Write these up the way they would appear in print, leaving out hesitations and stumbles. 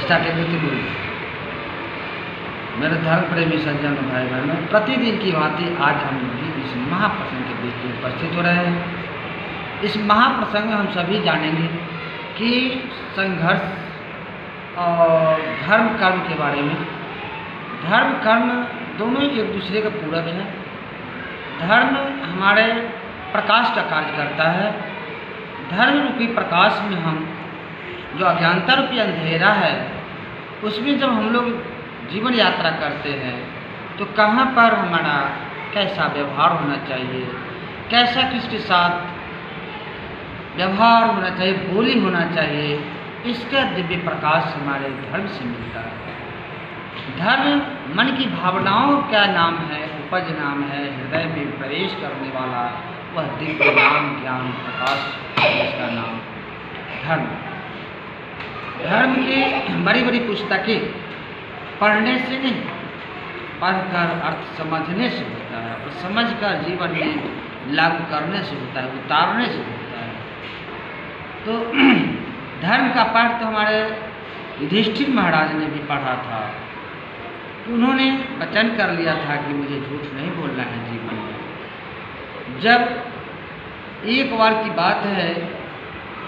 Starting में बोली, मेरे धर्म प्रेमी सज्जन भाई बहनों, प्रतिदिन की भांति आज हम भी इस महाप्रसंग के बीच में उपस्थित हो रहे हैं। इस महाप्रसंग में हम सभी जानेंगे कि संघर्ष और धर्म कर्म के बारे में। धर्म कर्म दोनों एक दूसरे का पूरक हैं। धर्म हमारे प्रकाश का कार्य करता है। धर्म रूपी प्रकाश में हम जो अज्ञानता रूपी अंधेरा है, उसमें जब हम लोग जीवन यात्रा करते हैं तो कहाँ पर हमारा कैसा व्यवहार होना चाहिए, कैसा किसके साथ व्यवहार होना चाहिए, बोली होना चाहिए, इसका दिव्य प्रकाश हमारे धर्म से मिलता है। धर्म मन की भावनाओं का नाम है, उपज नाम है, हृदय में प्रवेश करने वाला वह दिव्य नाम ज्ञान प्रकाश, इसका नाम धर्म। धर्म की बड़ी बड़ी पुस्तकें पढ़ने से नहीं, पढ़कर अर्थ समझने से होता है, और समझकर जीवन में लागू करने से होता है, उतारने से होता है। तो धर्म का पाठ तो हमारे युधिष्ठिर महाराज ने भी पढ़ा था। उन्होंने वचन कर लिया था कि मुझे झूठ नहीं बोलना है जीवन में। जब एक बार की बात है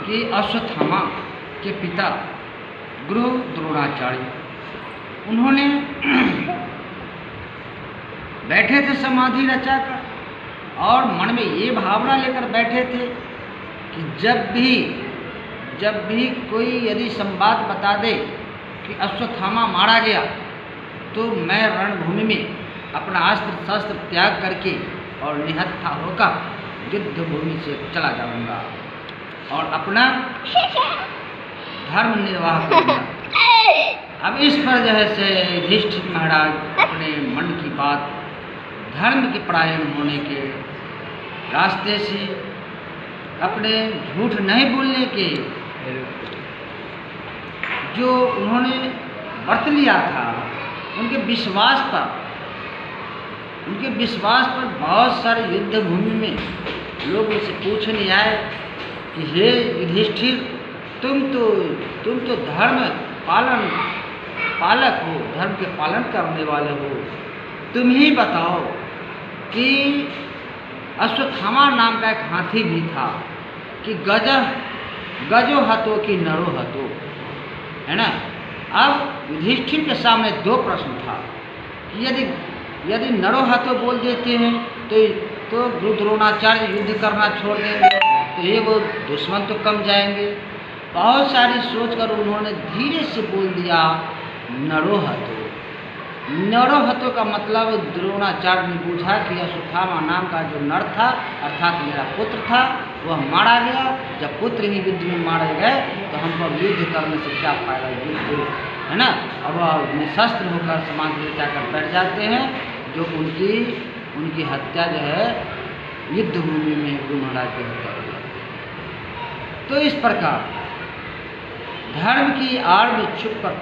कि अश्वत्थामा के पिता गुरु द्रोणाचार्य, उन्होंने बैठे थे समाधि रचाकर और मन में ये भावना लेकर बैठे थे कि जब भी कोई यदि संवाद बता दे कि अश्वत्थामा मारा गया तो मैं रणभूमि में अपना अस्त्र शस्त्र त्याग करके और निहत्था होकर युद्ध भूमि से चला जाऊंगा और अपना धर्म निर्वाह करूंगा। अब इस पर जो है से युधिष्ठिर महाराज अपने मन की बात, धर्म के परायण होने के रास्ते से, अपने झूठ नहीं बोलने के जो उन्होंने व्रत लिया था, उनके विश्वास पर बहुत सारे युद्ध भूमि में लोग उनसे पूछने आए कि हे युधिष्ठिर, तुम तो धर्म पालक हो, धर्म के पालन करने वाले हो, तुम ही बताओ कि अश्वत्थामा नाम का एक हाथी भी था कि गजो हतो कि नरो हतो, है ना। अब युधिष्ठिर के सामने दो प्रश्न था कि यदि नरो हतो बोल देते हैं तो गुरु द्रोणाचार्य युद्ध करना छोड़ देंगे, तो ये वो दुश्मन तो कम जाएंगे। बहुत सारी सोचकर उन्होंने धीरे से बोल दिया नरो हतो। नरो हतो का मतलब द्रोणाचार्य ने बूझा कि अश्वत्थामा नाम का जो नर था, अर्थात मेरा पुत्र था, वह मारा गया। जब पुत्र ही युद्ध में मारे गए तो हम पर युद्ध करने से क्या फायदा, युद्ध है ना। अब वह निशस्त्र होकर समाधि रचाकर बैठ जाते हैं, जो उनकी हत्या जो है युद्ध भूमि में गुरु महाराज की हत्या हो गई। तो इस प्रकार धर्म की आड़ में छुप कर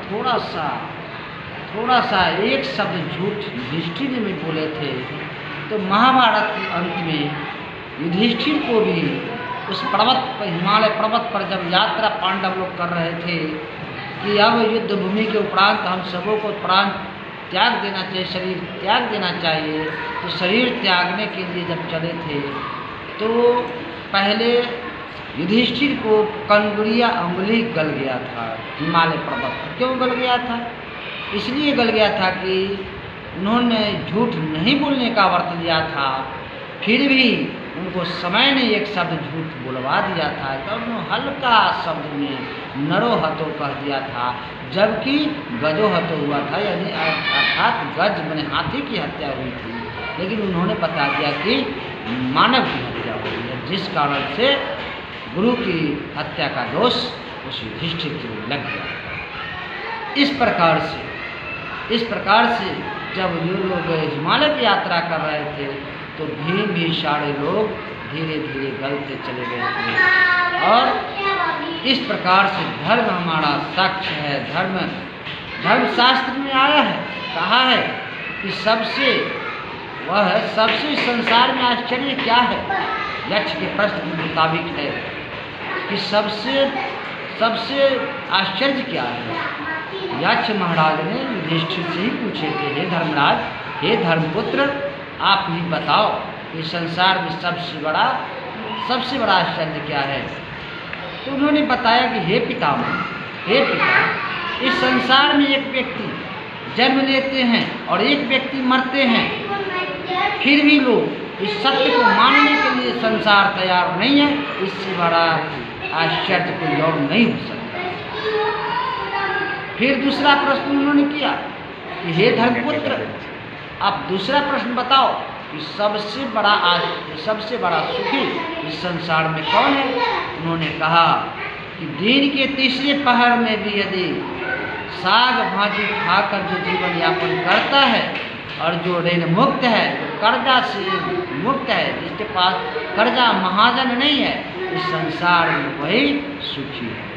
थोड़ा सा एक शब्द झूठ युधिष्ठिर ने बोले थे, तो महाभारत के अंत में युधिष्ठिर को भी उस पर्वत पर, हिमालय पर्वत पर जब यात्रा पांडव लोग कर रहे थे कि अब युद्ध भूमि के उपरांत हम सबों को प्राण त्याग देना चाहिए, शरीर त्याग देना चाहिए, तो शरीर त्यागने के लिए जब चले थे तो पहले युधिष्ठिर को कंगुरिया अंगुली गल गया था हिमालय पर्वत पर। क्यों गल गया था? इसलिए गल गया था कि उन्होंने झूठ नहीं बोलने का व्रत लिया था, फिर भी उनको समय ने एक शब्द झूठ बुलवा दिया था, तो उन्होंने हल्का शब्द में नरो हतो कह दिया था, जबकि गजो हतो हुआ था, यानी अर्थात गज बने हाथी की हत्या हुई थी, लेकिन उन्होंने बता दिया कि मानव की हत्या हुई है, जिस कारण से गुरु की हत्या का दोष उस युधिष्ठिर को लग गया। इस प्रकार से जब ये लोग हिमालय की यात्रा कर रहे थे तो भी सारे लोग धीरे धीरे गलते चले गए थे। और इस प्रकार से धर्म हमारा साक्ष्य है। धर्म शास्त्र में आया है, कहा है कि सबसे संसार में आश्चर्य क्या है। यक्ष के प्रश्न के मुताबिक है कि सबसे सबसे आश्चर्य क्या है? यक्ष महाराज ने युधिष्ठिर से ही पूछे थे, हे धर्मराज, हे धर्मपुत्र, आप ही बताओ इस संसार में सबसे बड़ा आश्चर्य क्या है? तो उन्होंने बताया कि हे पितामह, हे पिता, इस संसार में एक व्यक्ति जन्म लेते हैं और एक व्यक्ति मरते हैं, फिर भी लोग इस सत्य को मानने के लिए संसार तैयार नहीं है। इससे बड़ा आश्चर्य कोई और नहीं हो सकता। फिर दूसरा प्रश्न उन्होंने किया कि हे धर्मपुत्र, आप दूसरा प्रश्न बताओ कि सबसे बड़ा सुखी इस संसार में कौन है? उन्होंने कहा कि दिन के तीसरे पहर में भी यदि साग भाजी खाकर जो जीवन यापन करता है और जो ऋण मुक्त है, जो कर्जा से मुक्त है, जिसके पास कर्जा महाजन नहीं है, इस संसार में वही सुखी है।